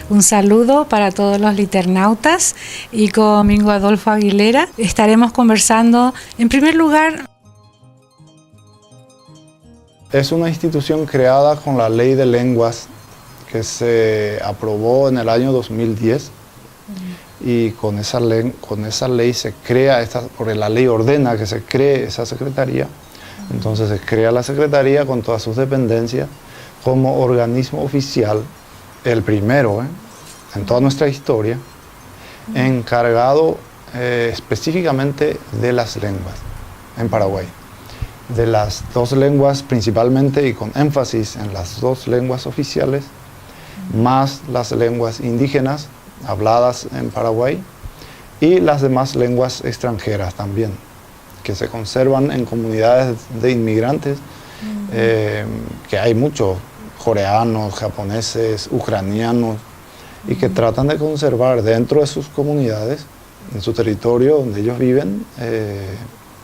Un saludo para todos los liternautas y con Domingo Adolfo Aguilera estaremos conversando, en primer lugar. Es una institución creada con la Ley de Lenguas que se aprobó en el año 2010 y con esa ley se crea, porque la ley ordena que se cree esa secretaría, entonces se crea la secretaría con todas sus dependencias como organismo oficial, el primero en toda nuestra historia, encargado específicamente de las lenguas en Paraguay. De las dos lenguas principalmente y con énfasis en las dos lenguas oficiales, más las lenguas indígenas habladas en Paraguay y las demás lenguas extranjeras también, que se conservan en comunidades de inmigrantes, que hay muchos, coreanos, japoneses, ucranianos, y que tratan de conservar dentro de sus comunidades, en su territorio donde ellos viven,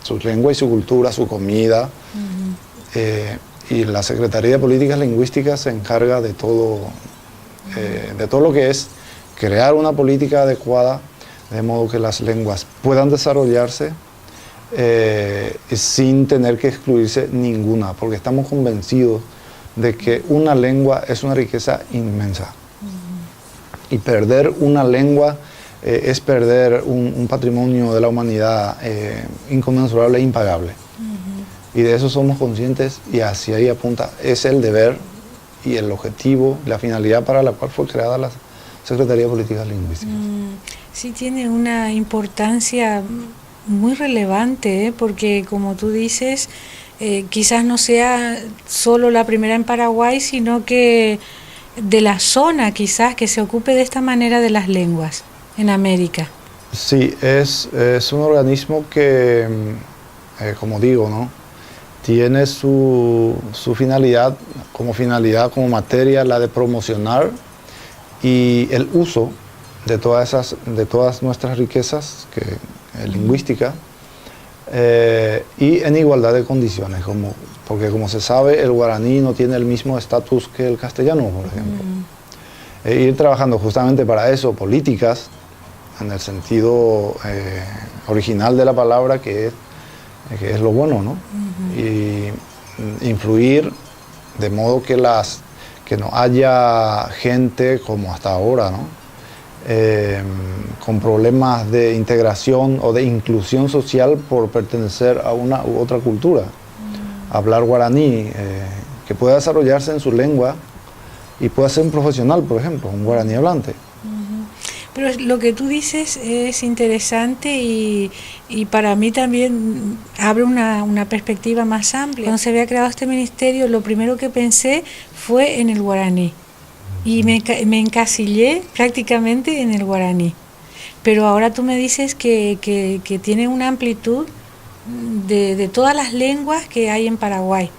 su lengua y su cultura, su comida. Y la Secretaría de Políticas Lingüísticas se encarga de todo lo que es crear una política adecuada, de modo que las lenguas puedan desarrollarse sin tener que excluirse ninguna, porque estamos convencidos de que una lengua es una riqueza inmensa. Y perder una lengua es perder un patrimonio de la humanidad inconmensurable e impagable. Y de eso somos conscientes y hacia ahí apunta. Es el deber y el objetivo, la finalidad para la cual fue creada la Secretaría de Políticas Lingüísticas. Sí, tiene una importancia muy relevante, porque como tú dices, quizás no sea solo la primera en Paraguay, sino que de la zona quizás que se ocupe de esta manera de las lenguas en América. Sí, es un organismo que, como digo, ¿no?, tiene su finalidad, como materia, la de promocionar y el uso de todas nuestras riquezas lingüísticas, y en igualdad de condiciones, porque como se sabe, el guaraní no tiene el mismo estatus que el castellano, por ejemplo. Ir trabajando justamente para eso, políticas, en el sentido original de la palabra, que es lo bueno, ¿no? Y influir de modo que no haya gente como hasta ahora, ¿no?, con problemas de integración o de inclusión social por pertenecer a una u otra cultura. Hablar guaraní, que pueda desarrollarse en su lengua y pueda ser un profesional, por ejemplo, un guaraní hablante. Pero lo que tú dices es interesante y para mí también abre una perspectiva más amplia. Cuando se había creado este ministerio, lo primero que pensé fue en el guaraní y me encasillé prácticamente en el guaraní. Pero ahora tú me dices que tiene una amplitud de todas las lenguas que hay en Paraguay,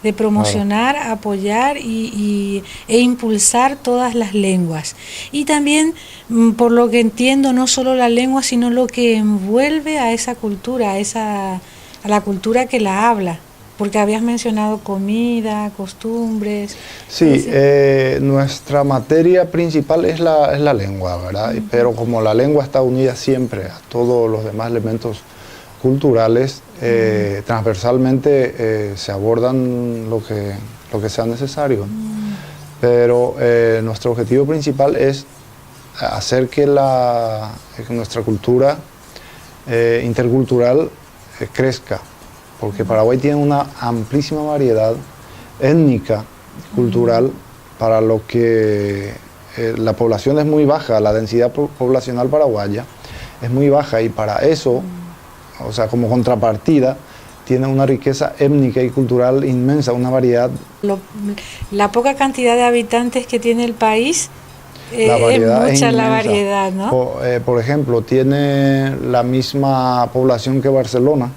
de promocionar, apoyar e impulsar todas las lenguas. Y también, por lo que entiendo, no solo la lengua, sino lo que envuelve a esa cultura, a la cultura que la habla. Porque habías mencionado comida, costumbres. Sí, nuestra materia principal es la lengua, ¿verdad? Pero como la lengua está unida siempre a todos los demás elementos culturales, transversalmente se abordan lo que sea necesario. Pero nuestro objetivo principal es hacer que nuestra cultura intercultural crezca, porque Paraguay tiene una amplísima variedad étnica, cultural, para lo que la población es muy baja, la densidad poblacional paraguaya es muy baja, y para eso, o sea, como contrapartida, tiene una riqueza étnica y cultural inmensa, una variedad. La poca cantidad de habitantes que tiene el país, es mucha la variedad, ¿no? Por ejemplo, tiene la misma población que Barcelona,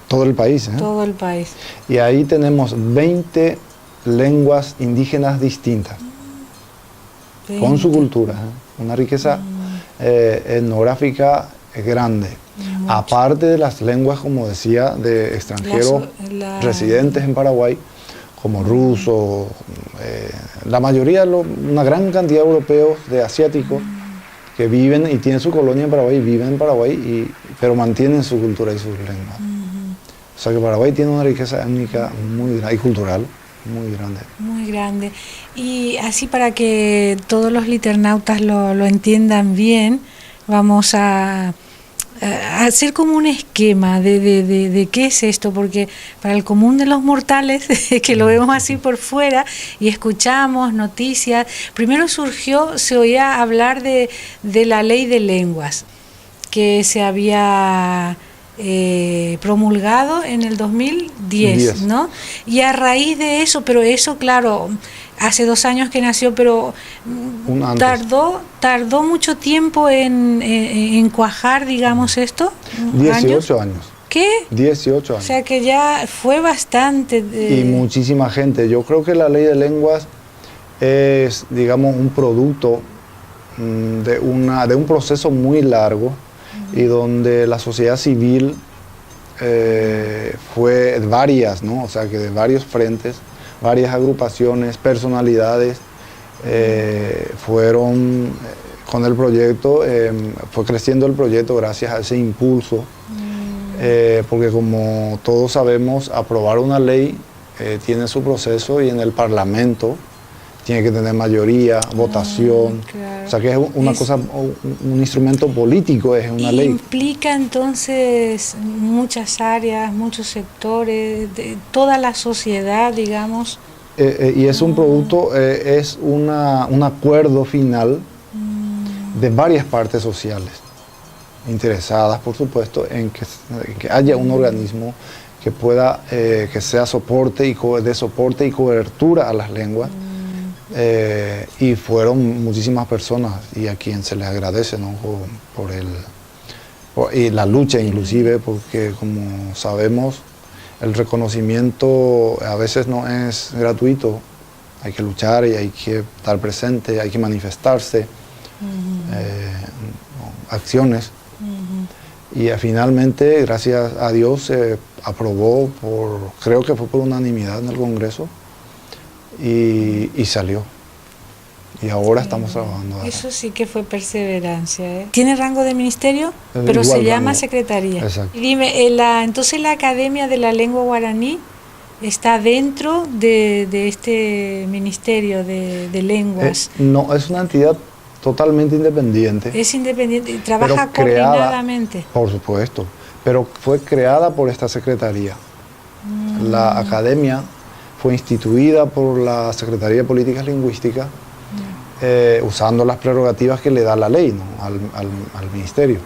todo el país. Todo el país. Y ahí tenemos 20 lenguas indígenas distintas, 20. Con su cultura, una riqueza etnográfica grande. Mucho. Aparte de las lenguas, como decía, de extranjeros residentes en Paraguay, como rusos, la mayoría, una gran cantidad de europeos, de asiáticos, que viven y tienen su colonia en Paraguay, viven en Paraguay, pero mantienen su cultura y sus lenguas. O sea que Paraguay tiene una riqueza étnica muy grande y cultural muy grande. Muy grande. Y así para que todos los liternautas lo entiendan bien, vamos a hacer como un esquema de qué es esto, porque para el común de los mortales, que lo vemos así por fuera y escuchamos noticias, primero se oía hablar de la ley de lenguas, que se había promulgado en el 2010, ¿no? Y a raíz de eso, pero eso, claro, hace 2 años que nació, pero tardó mucho tiempo en cuajar, digamos, esto. 18 años. ¿Qué? 18 años. O sea que ya fue bastante. Y muchísima gente. Yo creo que la ley de lenguas es, digamos, un producto de un proceso muy largo y donde la sociedad civil fue varias, ¿no? O sea que de varios frentes, varias agrupaciones, personalidades fueron con el proyecto, fue creciendo el proyecto gracias a ese impulso, porque como todos sabemos, aprobar una ley tiene su proceso y en el Parlamento tiene que tener mayoría, votación, claro. O sea que es una cosa, un instrumento político, es una ley. Implica entonces muchas áreas, muchos sectores, de toda la sociedad, digamos. Y es un producto, es un acuerdo final de varias partes sociales, interesadas, por supuesto, en que haya un organismo que pueda, que sea soporte de soporte y cobertura a las lenguas. Y fueron muchísimas personas y a quien se les agradece, ¿no? y la lucha inclusive, porque como sabemos el reconocimiento a veces no es gratuito, hay que luchar y hay que estar presente, hay que manifestarse, acciones. Y finalmente, gracias a Dios, se aprobó creo que fue por unanimidad en el Congreso. Y salió. Y ahora estamos trabajando. Eso sí que fue perseverancia, ¿eh? ¿Tiene rango de ministerio? Pero Igual se llama rango. secretaría. Exacto. Y dime, entonces la Academia de la Lengua Guaraní está dentro de este Ministerio de Lenguas. No, es una entidad totalmente independiente. Es independiente y trabaja coordinadamente. Por supuesto, pero fue creada por esta secretaría. La Academia fue instituida por la Secretaría de Políticas Lingüísticas, usando las prerrogativas que le da la ley, ¿no? al ministerio.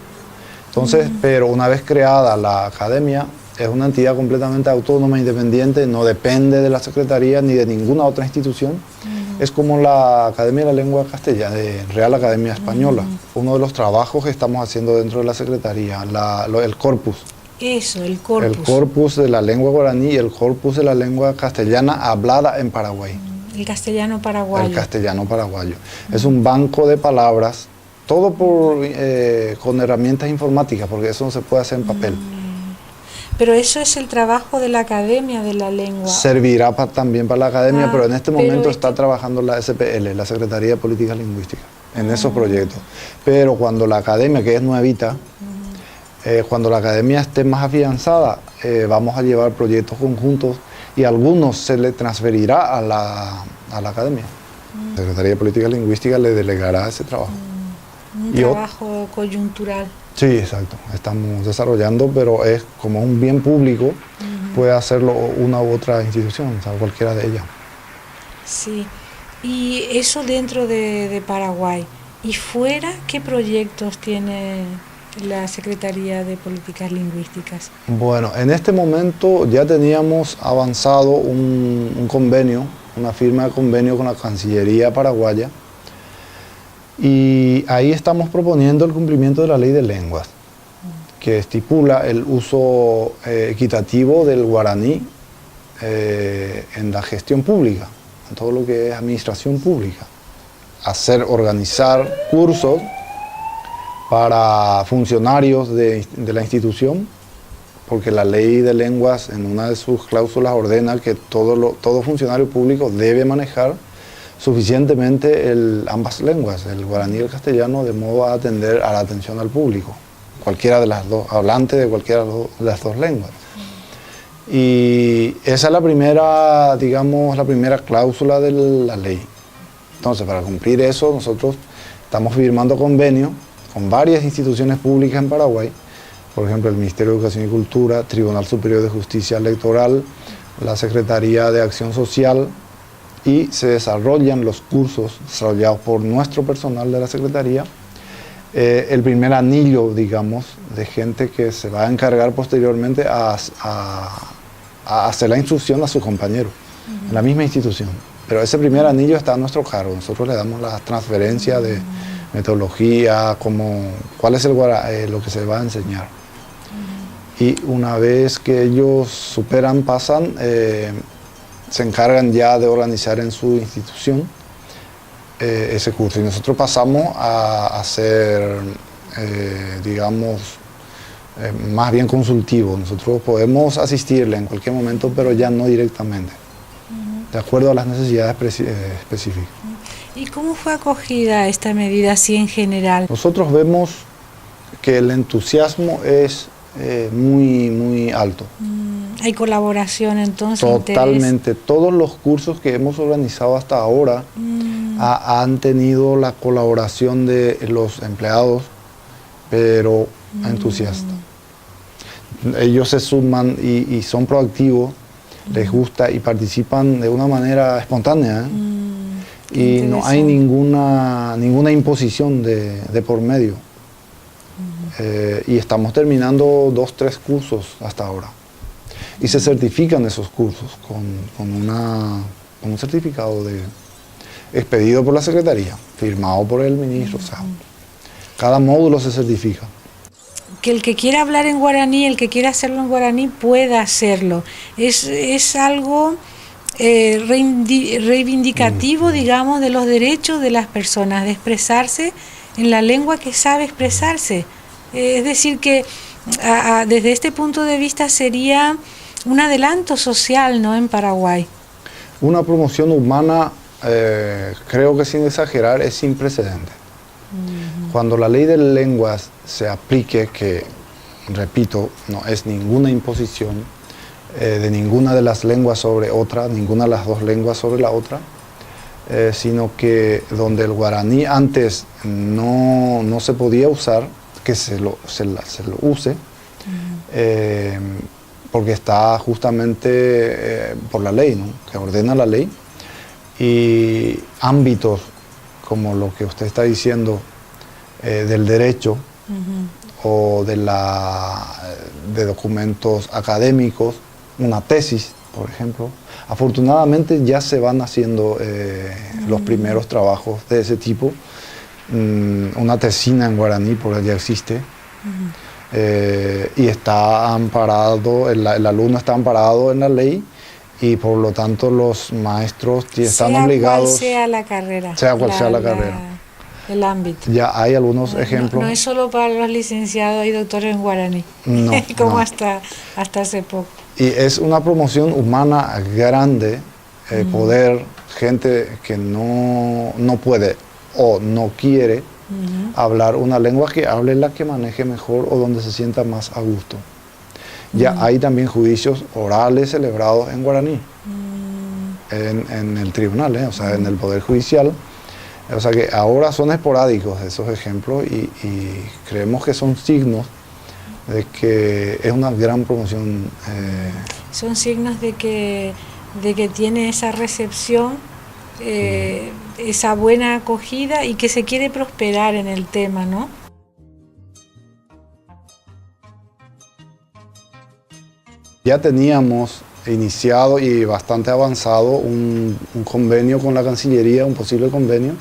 Entonces, pero una vez creada la Academia, es una entidad completamente autónoma, independiente, no depende de la Secretaría ni de ninguna otra institución. Es como la Academia de la Lengua Castellana, de Real Academia Española. Uno de los trabajos que estamos haciendo dentro de la Secretaría, el corpus. Eso, el corpus. El corpus de la lengua guaraní y el corpus de la lengua castellana hablada en Paraguay. El castellano paraguayo. El castellano paraguayo. Es un banco de palabras, todo con herramientas informáticas, porque eso no se puede hacer en papel. Pero eso es el trabajo de la Academia de la Lengua. Servirá también para la Academia, pero en este momento está trabajando la SPL, la Secretaría de Políticas Lingüísticas, en esos proyectos. Pero cuando la Academia, que es nuevita, cuando la Academia esté más afianzada, vamos a llevar proyectos conjuntos y algunos se le transferirá a la Academia. La Secretaría de Políticas Lingüísticas le delegará ese trabajo. Un trabajo coyuntural. Sí, exacto. Estamos desarrollando, pero es como un bien público, puede hacerlo una u otra institución, o sea, cualquiera de ellas. Sí. Y eso dentro de Paraguay. ¿Y fuera qué proyectos tiene la Secretaría de Políticas Lingüísticas? Bueno, en este momento ya teníamos avanzado un convenio, una firma de convenio con la Cancillería paraguaya, y ahí estamos proponiendo el cumplimiento de la ley de lenguas, que estipula el uso equitativo del guaraní en la gestión pública, en todo lo que es administración pública. Organizar cursos para funcionarios de la institución, porque la ley de lenguas en una de sus cláusulas ordena que todo funcionario público debe manejar suficientemente ambas lenguas, el guaraní y el castellano, de modo a atender a la atención al público, cualquiera de las dos, hablante de cualquiera de las dos lenguas. Y esa es la primera, digamos, la primera cláusula de la ley. Entonces, para cumplir eso, nosotros estamos firmando convenios con varias instituciones públicas en Paraguay, por ejemplo, el Ministerio de Educación y Cultura, Tribunal Superior de Justicia Electoral, la Secretaría de Acción Social, y se desarrollan los cursos desarrollados por nuestro personal de la Secretaría, el primer anillo, digamos, de gente que se va a encargar posteriormente a hacer la instrucción a sus compañeros, en la misma institución. Pero ese primer anillo está a nuestro cargo, nosotros le damos la transferencia de metodología, cuál es lo que se va a enseñar. Y una vez que ellos superan, pasan, se encargan ya de organizar en su institución ese curso. Y nosotros pasamos a hacer, digamos, más bien consultivo. Nosotros podemos asistirle en cualquier momento, pero ya no directamente, de acuerdo a las necesidades específicas. ¿Y cómo fue acogida esta medida así en general? Nosotros vemos que el entusiasmo es muy alto. ¿Hay colaboración entonces? Totalmente. Interés. Todos los cursos que hemos organizado hasta ahora han tenido la colaboración de los empleados, pero entusiastas. Ellos se suman y son proactivos, les gusta y participan de una manera espontánea. Y no hay ninguna imposición de por medio. Y estamos terminando 2, 3 cursos hasta ahora. Y se certifican esos cursos con un certificado expedido por la Secretaría, firmado por el ministro. O sea, cada módulo se certifica. Que el que quiera hablar en guaraní, el que quiera hacerlo en guaraní, pueda hacerlo. Es algo reivindicativo, digamos, de los derechos de las personas, de expresarse en la lengua que sabe expresarse. Es decir, que desde este punto de vista sería un adelanto social, ¿no?, en Paraguay. Una promoción humana, creo que sin exagerar, es sin precedentes. Cuando la ley de lenguas se aplique, que, repito, no es ninguna imposición de ninguna de las lenguas sobre otra, ninguna de las dos lenguas sobre la otra, sino que donde el guaraní antes no se podía usar, que se lo use, porque está justamente por la ley, ¿no?, que ordena la ley, y ámbitos como lo que usted está diciendo del derecho o de documentos académicos, una tesis, por ejemplo. Afortunadamente ya se van haciendo los primeros trabajos de ese tipo. Una tesina en guaraní por allá existe. Y está amparado, el alumno está amparado en la ley, y por lo tanto los maestros están obligados... Sea cual sea la carrera. Sea cual sea la carrera. El ámbito. Ya hay algunos ejemplos. No es solo para los licenciados y doctores en guaraní, no, como no. hasta hace poco. Y es una promoción humana grande, poder, gente que no puede o no quiere hablar una lengua, que hable la que maneje mejor o donde se sienta más a gusto. Ya hay también juicios orales celebrados en guaraní, en el tribunal, o sea, en el Poder Judicial. O sea que ahora son esporádicos esos ejemplos, y creemos que son signos de que es una gran promoción. Son signos de que tiene esa recepción, esa buena acogida, y que se quiere prosperar en el tema, ¿no? Ya teníamos iniciado y bastante avanzado un convenio con la Cancillería, un posible convenio,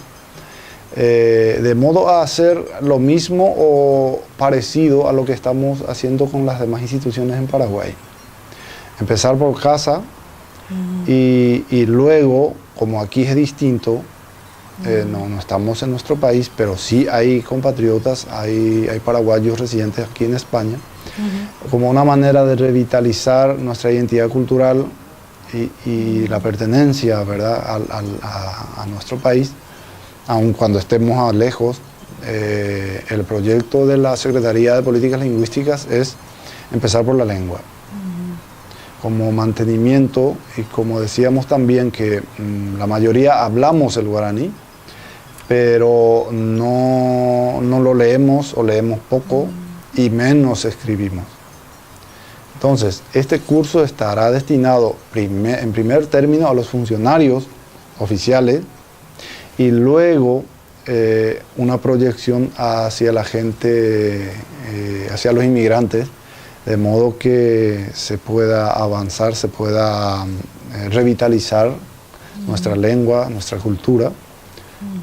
de modo a hacer lo mismo o parecido a lo que estamos haciendo con las demás instituciones en Paraguay. Empezar por casa y luego, como aquí es distinto, no estamos en nuestro país, pero sí hay compatriotas, hay paraguayos residentes aquí en España, como una manera de revitalizar nuestra identidad cultural y la pertenencia, ¿verdad?, a nuestro país, aun cuando estemos lejos. El proyecto de la Secretaría de Políticas Lingüísticas es empezar por la lengua, como mantenimiento, y como decíamos también que la mayoría hablamos el guaraní, pero no lo leemos o leemos poco y menos escribimos. Entonces, este curso estará destinado en primer término a los funcionarios oficiales y luego una proyección hacia la gente, hacia los inmigrantes, de modo que se pueda avanzar, se pueda revitalizar nuestra lengua, nuestra cultura,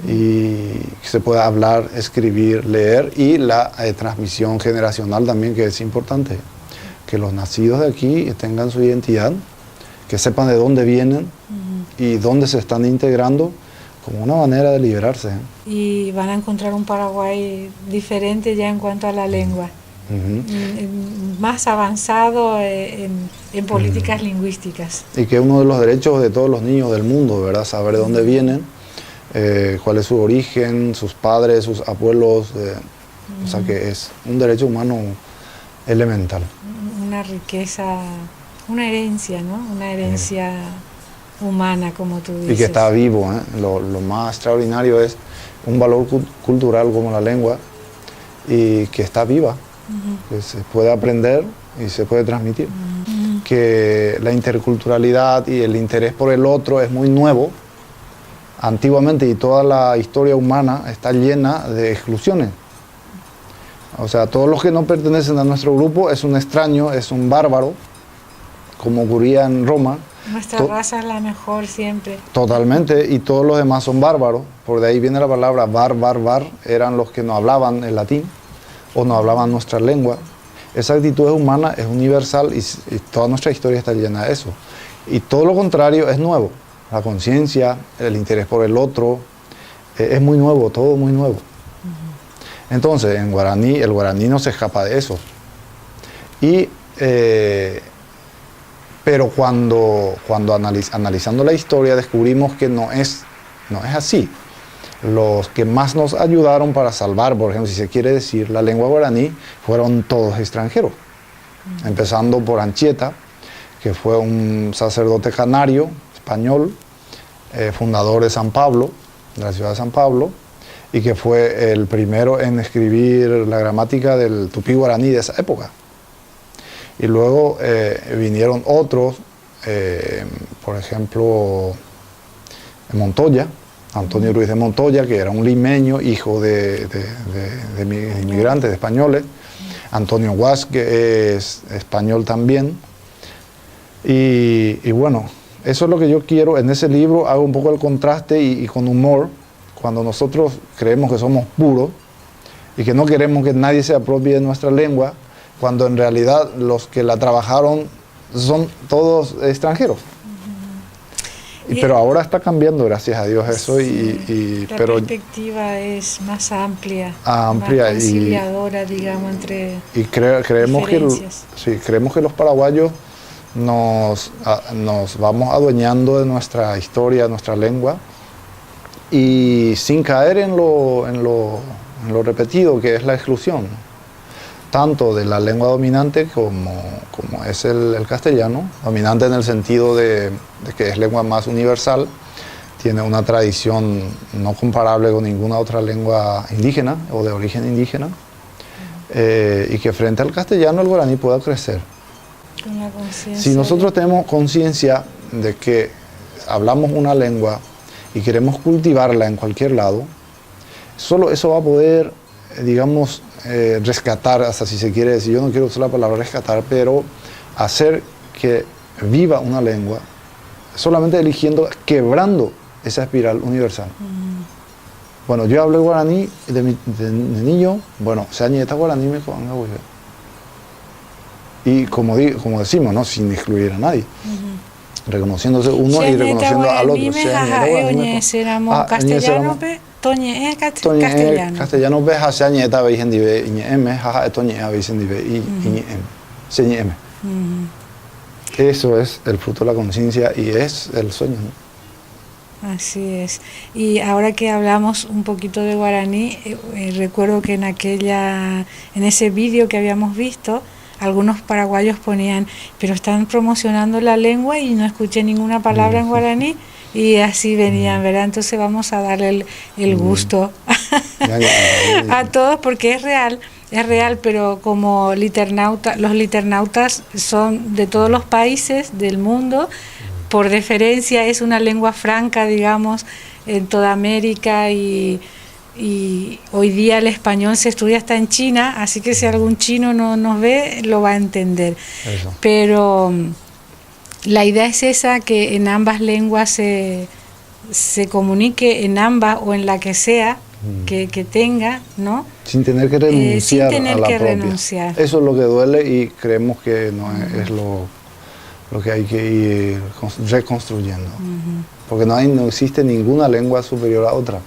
y que se pueda hablar, escribir, leer, y la transmisión generacional también, que es importante, que los nacidos de aquí tengan su identidad, que sepan de dónde vienen y dónde se están integrando, como una manera de liberarse. Y van a encontrar un Paraguay diferente ya en cuanto a la lengua, más avanzado en políticas lingüísticas. Y que es uno de los derechos de todos los niños del mundo, ¿verdad? Saber de dónde vienen, cuál es su origen, sus padres, sus abuelos, o sea que es un derecho humano elemental. Una riqueza, una herencia, ¿no? Una herencia humana, como tú dices. Y que está vivo, ¿eh? Lo más extraordinario es un valor cultural como la lengua, y que está viva, que se puede aprender y se puede transmitir. Que la interculturalidad y el interés por el otro es muy nuevo. Antiguamente, y toda la historia humana está llena de exclusiones. O sea, todos los que no pertenecen a nuestro grupo es un extraño, es un bárbaro, como ocurría en Roma. Nuestra raza es la mejor siempre. Totalmente, y todos los demás son bárbaros. Por de ahí viene la palabra bar, eran los que no hablaban el latín o no hablaban nuestra lengua. Esa actitud humana es universal, y toda nuestra historia está llena de eso. Y todo lo contrario es nuevo. La conciencia, el interés por el otro, es muy nuevo, todo muy nuevo. Entonces, en guaraní, el guaraní no se escapa de eso. Pero cuando analizando la historia descubrimos que no es así. Los que más nos ayudaron para salvar, por ejemplo, si se quiere decir, la lengua guaraní, fueron todos extranjeros. Empezando por Anchieta, que fue un sacerdote canario, español, fundador de San Pablo, de la ciudad de San Pablo, y que fue el primero en escribir la gramática del tupí guaraní de esa época. Y luego vinieron otros, por ejemplo, Montoya, Antonio Ruiz de Montoya, que era un limeño, hijo de inmigrantes, de españoles. Antonio Guas, que es español también. Y bueno, eso es lo que yo quiero. En ese libro hago un poco el contraste y con humor, cuando nosotros creemos que somos puros y que no queremos que nadie se apropie de nuestra lengua, cuando en realidad los que la trabajaron son todos extranjeros. Pero ahora está cambiando, gracias a Dios, eso. La perspectiva es más amplia, más conciliadora, digamos, entre creemos que los paraguayos nos vamos adueñando de nuestra historia, nuestra lengua, y sin caer en lo repetido, que es la exclusión, tanto de la lengua dominante como es el castellano, dominante en el sentido de que es lengua más universal, tiene una tradición no comparable con ninguna otra lengua indígena o de origen indígena, y que frente al castellano el guaraní pueda crecer. Con la conciencia. Si nosotros tenemos conciencia de que hablamos una lengua y queremos cultivarla en cualquier lado, solo eso va a poder, digamos, rescatar, hasta si se quiere decir, yo no quiero usar la palabra rescatar, pero hacer que viva una lengua, solamente eligiendo, quebrando esa espiral universal. Bueno, yo hablé guaraní de niño, bueno, se añeta guaraní me coanga, y como decimos, ¿no? Sin excluir a nadie. Reconociéndose uno y reconociendo al otro. Toñe castellano. Castellano ve hacia ñeta veis en dive iñem, jaja toñe veis en dive iñem. Señem. Eso es el fruto de la conciencia y es el sueño, ¿no? Así es. Y ahora que hablamos un poquito de guaraní, recuerdo que en ese vídeo que habíamos visto, algunos paraguayos ponían, pero están promocionando la lengua y no escuché ninguna palabra en guaraní, y así venían, ¿verdad? Entonces vamos a darle el gusto a todos, porque es real, pero como los liternautas son de todos los países del mundo, por deferencia es una lengua franca, digamos, en toda América, y hoy día el español se estudia hasta en China, así que si algún chino no nos ve, lo va a entender. Eso. Pero la idea es esa, que en ambas lenguas se comunique, en ambas o en la que sea que tenga, ¿no? Sin tener que renunciar sin tener a la que propia. renunciar. Eso es lo que duele y creemos que no es lo que hay que ir reconstruyendo. Porque no existe ninguna lengua superior a otra.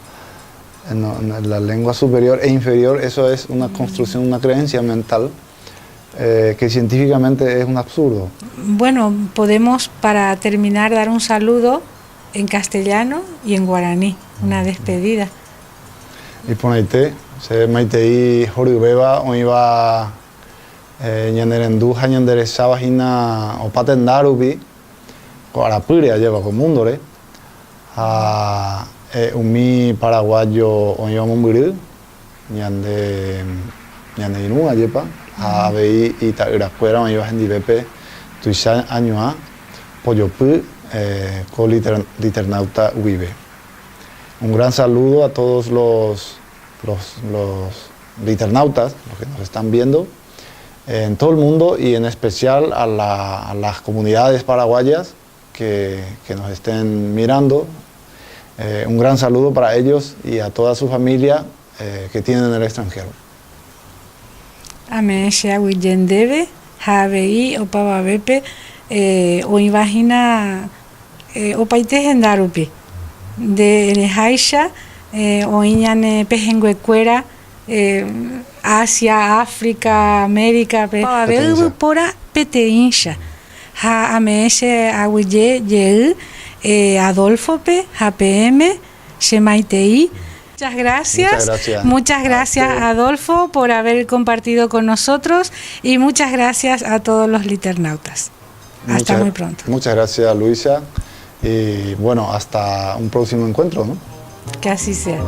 La lengua superior e inferior, eso es una construcción, una creencia mental que científicamente es un absurdo. Bueno, podemos, para terminar, dar un saludo en castellano y en guaraní, una despedida. Y poneite, se maitei jorubeba o iba ñanderenduja ñanderesaba hina opatendarupi coarapire lleva con mundore a umi paraguayo o iba mumbiri ñande inua yepa a vei ita iracuera o iba hendibepe tuisa añoa pollopu co liternauta uibe. Un gran saludo a todos los liternautas, los que nos están viendo en todo el mundo, y en especial a las comunidades paraguayas que nos estén mirando. Un gran saludo para ellos y a toda su familia que tienen en el extranjero. Amén. Shawiyendebe, Javei, Opababepe, o Imagina, Opaite Gendarupi. De Nejaisha, Oiñane Pejenguecuera, Asia, África, América, Pora Peteinsha, Ha Ameshe Aguille Yeu, Adolfo Pe, JPM, Shemaitei. Muchas gracias Adolfo por haber compartido con nosotros, y muchas gracias a todos los liternautas. Hasta muy pronto. Muchas gracias, Luisa. Y bueno, hasta un próximo encuentro, ¿no? Que así sea.